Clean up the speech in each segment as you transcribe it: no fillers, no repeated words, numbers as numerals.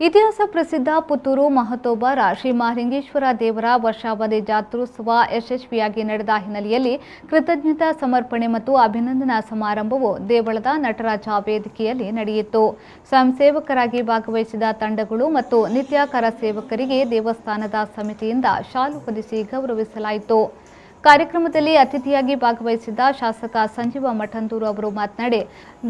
ಇತಿಹಾಸ ಪ್ರಸಿದ್ಧ ಪುತ್ತೂರು ಮಹತೋಬರ ಶ್ರೀ ಮಹಾಲಿಂಗೇಶ್ವರ ದೇವರ ವರ್ಷಾವಧಿ ಜಾತ್ರೋತ್ಸವ ಯಶಸ್ವಿಯಾಗಿ ನಡೆದ ಹಿನ್ನೆಲೆಯಲ್ಲಿ ಕೃತಜ್ಞತಾ ಸಮರ್ಪಣೆ ಮತ್ತು ಅಭಿನಂದನಾ ಸಮಾರಂಭವು ದೇವಳದ ನಟರಾಜ ವೇದಿಕೆಯಲ್ಲಿ ನಡೆಯಿತು. ಸ್ವಯಂ ಸೇವಕರಾಗಿ ಭಾಗವಹಿಸಿದ ತಂಡಗಳು ಮತ್ತು ನಿತ್ಯ ಕರ ಸೇವಕರಿಗೆ ದೇವಸ್ಥಾನದ ಸಮಿತಿಯಿಂದ ಶಾಲು ಹೊದಿಸಿ ಗೌರವಿಸಲಾಯಿತು. ಕಾರ್ಯಕ್ರಮದಲ್ಲಿ ಅತಿಥಿಯಾಗಿ ಭಾಗವಹಿಸಿದ್ದ ಶಾಸಕ ಸಂಜೀವ ಮಠಂದೂರು ಅವರು ಮಾತನಾಡಿ,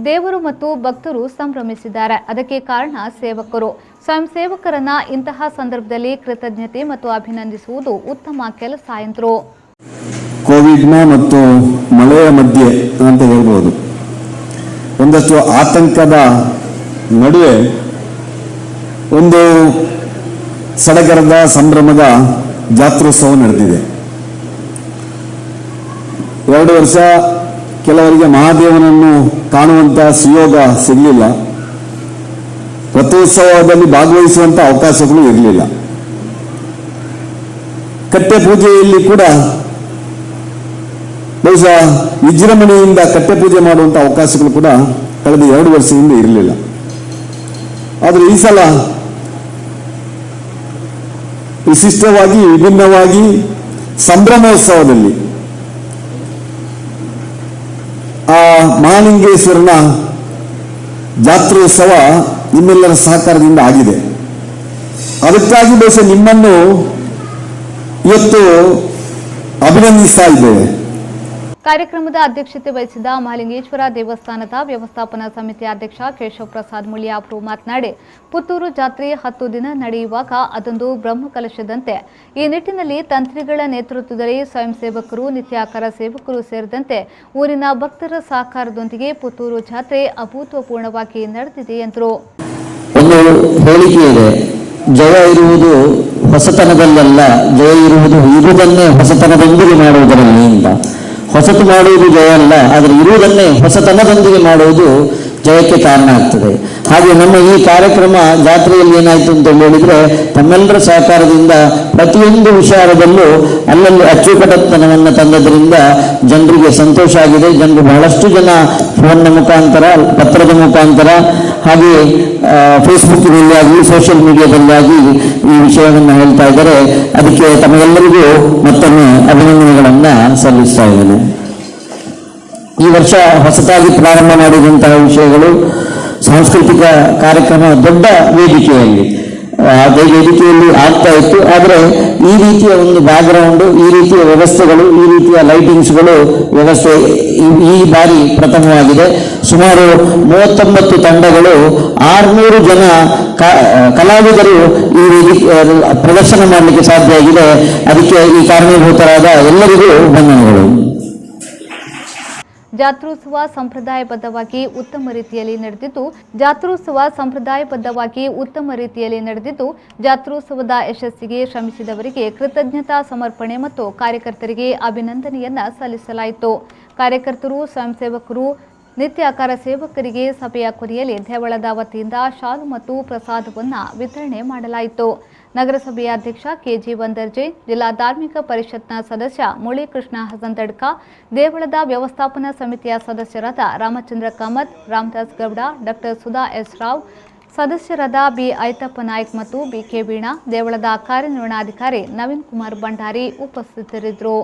ದೇವರು ಮತ್ತು ಭಕ್ತರು ಸಂಭ್ರಮಿಸಿದ್ದಾರೆ. ಅದಕ್ಕೆ ಕಾರಣ ಸೇವಕರು. ಸ್ವಯಂ ಸೇವಕರನ್ನ ಇಂತಹ ಸಂದರ್ಭದಲ್ಲಿ ಕೃತಜ್ಞತೆ ಮತ್ತು ಅಭಿನಂದಿಸುವುದು ಉತ್ತಮ ಕೆಲಸ ಎಂದರು. ಕೋವಿಡ್ನ ಮತ್ತು ಮಳೆಯ ಮಧ್ಯೆ ಅಂತ ಹೇಳ್ಬೋದು, ಒಂದಷ್ಟು ಆತಂಕದ ನಡುವೆ ಒಂದು ಸಡಗರದ ಸಂಭ್ರಮದ ಜಾತ್ರೋತ್ಸವ ನಡೆದಿದೆ. 2 ವರ್ಷ ಕೆಲವರಿಗೆ ಮಹಾದೇವನನ್ನು ಕಾಣುವಂಥ ಸುಯೋಗ ಸಿಗಲಿಲ್ಲ. ರಥೋತ್ಸವದಲ್ಲಿ ಭಾಗವಹಿಸುವಂಥ ಅವಕಾಶಗಳು ಇರಲಿಲ್ಲ. ಕಟ್ಟೆ ಪೂಜೆಯಲ್ಲಿ ಕೂಡ ಬಹುಶಃ ವಿಜೃಂಭಣೆಯಿಂದ ಕಟ್ಟೆ ಪೂಜೆ ಮಾಡುವಂಥ ಅವಕಾಶಗಳು ಕೂಡ ಕಳೆದ 2 ವರ್ಷದಿಂದ ಇರಲಿಲ್ಲ. ಆದರೆ ಈ ಸಲ ವಿಶಿಷ್ಟವಾಗಿ ವಿಭಿನ್ನವಾಗಿ ಸಂಭ್ರಮೋತ್ಸವದಲ್ಲಿ ಆ ಮಹಾಲಿಂಗೇಶ್ವರನ ಜಾತ್ರೋತ್ಸವ ನಿಮ್ಮೆಲ್ಲರ ಸಹಕಾರದಿಂದ ಆಗಿದೆ. ಅದಕ್ಕಾಗಿ ಬಹುಶಃ ನಿಮ್ಮನ್ನು ಇವತ್ತು ಅಭಿನಂದಿಸ್ತಾ ಇದ್ದೇವೆ. ಕಾರ್ಯಕ್ರಮದ ಅಧ್ಯಕ್ಷತೆ ವಹಿಸಿದ ಮಹಾಲಿಂಗೇಶ್ವರ ದೇವಸ್ಥಾನದ ವ್ಯವಸ್ಥಾಪನಾ ಸಮಿತಿ ಅಧ್ಯಕ್ಷ ಕೇಶವ ಪ್ರಸಾದ್ ಮುಳಿಯ ಅವರು ಮಾತನಾಡಿ, ಪುತ್ತೂರು ಜಾತ್ರೆ 10 ದಿನ ನಡೆಯುವಾಗ ಅದೊಂದು ಬ್ರಹ್ಮಕಲಶದಂತೆ. ಈ ನಿಟ್ಟಿನಲ್ಲಿ ತಂತ್ರಿಗಳ ನೇತೃತ್ವದಲ್ಲಿ ಸ್ವಯಂ ಸೇವಕರು, ನಿತ್ಯ ಕರ ಸೇವಕರು ಸೇರಿದಂತೆ ಊರಿನ ಭಕ್ತರ ಸಹಕಾರದೊಂದಿಗೆ ಪುತ್ತೂರು ಜಾತ್ರೆ ಅಭೂತಪೂರ್ಣವಾಗಿ ನಡೆದಿದೆ ಎಂದರು. ಒಂದು ಹೇಳಿಕೆ ಇದೆ, ಜಯ ಇರುವುದು ಹೊಸತನದಲ್ಲ, ಜಯ ಇರುವುದನ್ನೇ ಹೊಸತನದೊಂದಿಗೆ ಮಾಡುವುದರಲ್ಲಿ ಅಂತ. ಹೊಸತು ಮಾಡುವುದು ಜಯ ಅಲ್ಲ, ಆದರೆ ಇರುವುದನ್ನೇ ಹೊಸತನದೊಂದಿಗೆ ಮಾಡುವುದು ಜಯಕ್ಕೆ ಕಾರಣ ಆಗ್ತದೆ. ಹಾಗೆ ನಮ್ಮ ಈ ಕಾರ್ಯಕ್ರಮ ಜಾತ್ರೆಯಲ್ಲಿ ಏನಾಯಿತು ಅಂತ ಹೇಳಿದರೆ, ತಮ್ಮೆಲ್ಲರ ಸಹಕಾರದಿಂದ ಪ್ರತಿಯೊಂದು ವಿಚಾರದಲ್ಲೂ ಅಲ್ಲಲ್ಲಿ ಅಚ್ಚುಕಟ್ಟತನವನ್ನು ತಂದದ್ರಿಂದ ಜನರಿಗೆ ಸಂತೋಷ ಆಗಿದೆ. ಜನರು ಬಹಳಷ್ಟು ಜನ ಫೋನ್ನ ಮುಖಾಂತರ, ಪತ್ರದ ಮುಖಾಂತರ, ಹಾಗೆ ಫೇಸ್ಬುಕ್ಕಿನಲ್ಲಿ ಆಗಲಿ ಸೋಷಿಯಲ್ ಮೀಡಿಯಾದಲ್ಲಾಗಿ ಈ ವಿಷಯವನ್ನು ಹೇಳ್ತಾ ಇದ್ದಾರೆ. ಅದಕ್ಕೆ ತಮಗೆಲ್ಲರಿಗೂ ಮತ್ತೊಮ್ಮೆ ಅಭಿನಂದನೆಗಳನ್ನು ಸಲ್ಲಿಸ್ತಾ ಇದ್ದೇನೆ. ಈ ವರ್ಷ ಹೊಸತಾಗಿ ಪ್ರಾರಂಭ ಮಾಡಿದಂತಹ ವಿಷಯಗಳು ಸಾಂಸ್ಕೃತಿಕ ಕಾರ್ಯಕ್ರಮ ದೊಡ್ಡ ವೇದಿಕೆಯಲ್ಲಿ ಆಗ್ತಾ ಇತ್ತು. ಆದರೆ ಈ ರೀತಿಯ ಒಂದು ಬ್ಯಾಕ್ಗ್ರೌಂಡು, ಈ ರೀತಿಯ ವ್ಯವಸ್ಥೆಗಳು, ಈ ರೀತಿಯ ಲೈಟಿಂಗ್ಸ್ಗಳು ವ್ಯವಸ್ಥೆ ಈ ಬಾರಿ ಪ್ರಥಮವಾಗಿದೆ. ಸುಮಾರು 39 ತಂಡಗಳು, 600 ಜನ ಕಲಾವಿದರು ಈ ಪ್ರದರ್ಶನ ಮಾಡಲಿಕ್ಕೆ ಸಾಧ್ಯ ಆಗಿದೆ. ಅದಕ್ಕೆ ಈ ಕಾರಣೀಭೂತರಾದ ಎಲ್ಲರಿಗೂ ವಂದನೆಗಳು. ಜಾತ್ರೋತ್ಸವ ಸಂಪ್ರದಾಯಬದ್ಧವಾಗಿ ಉತ್ತಮ ರೀತಿಯಲ್ಲಿ ನಡೆದಿದ್ದು ಜಾತ್ರೋತ್ಸವದ ಯಶಸ್ಸಿಗೆ ಶ್ರಮಿಸಿದವರಿಗೆ ಕೃತಜ್ಞತಾ ಸಮರ್ಪಣೆ ಮತ್ತು ಕಾರ್ಯಕರ್ತರಿಗೆ ಅಭಿನಂದನೆಯನ್ನ ಸಲ್ಲಿಸಲಾಯಿತು. ಕಾರ್ಯಕರ್ತರು, ಸ್ವಯಂ ಸೇವಕರು, ನಿತ್ಯ ಕರ ಸೇವಕರಿಗೆ ಸಭೆಯ ಕೊನೆಯಲ್ಲಿ ದೇವಳದ ವತಿಯಿಂದ ಶಾಲು ಮತ್ತು ಪ್ರಸಾದವನ್ನು ವಿತರಣೆ ಮಾಡಲಾಯಿತು. ನಗರಸಭೆಯ ಅಧ್ಯಕ್ಷ ಕೆಜಿ ವಂದರ್ಜೆ, ಜಿಲ್ಲಾ ಧಾರ್ಮಿಕ ಪರಿಷತ್ನ ಸದಸ್ಯ ಮುಳಿಕೃಷ್ಣ ಹಸಂದಡ್ಕ, ದೇವಳದ ವ್ಯವಸ್ಥಾಪನಾ ಸಮಿತಿಯ ಸದಸ್ಯರಾದ ರಾಮಚಂದ್ರ ಕಾಮತ್, ರಾಮದಾಸ್ ಗೌಡ, ಡಾಕ್ಟರ್ ಸುಧಾ ಎಸ್ ರಾವ್, ಸದಸ್ಯರಾದ ಬಿ ಐತಪ್ಪ ನಾಯ್ಕ್ ಮತ್ತು ಬಿಕೆ ವೀಣಾ, ದೇವಳದ ಕಾರ್ಯನಿರ್ವಹಣಾಧಿಕಾರಿ ನವೀನ್ ಕುಮಾರ್ ಭಂಡಾರಿ ಉಪಸ್ಥಿತರಿದ್ದರು.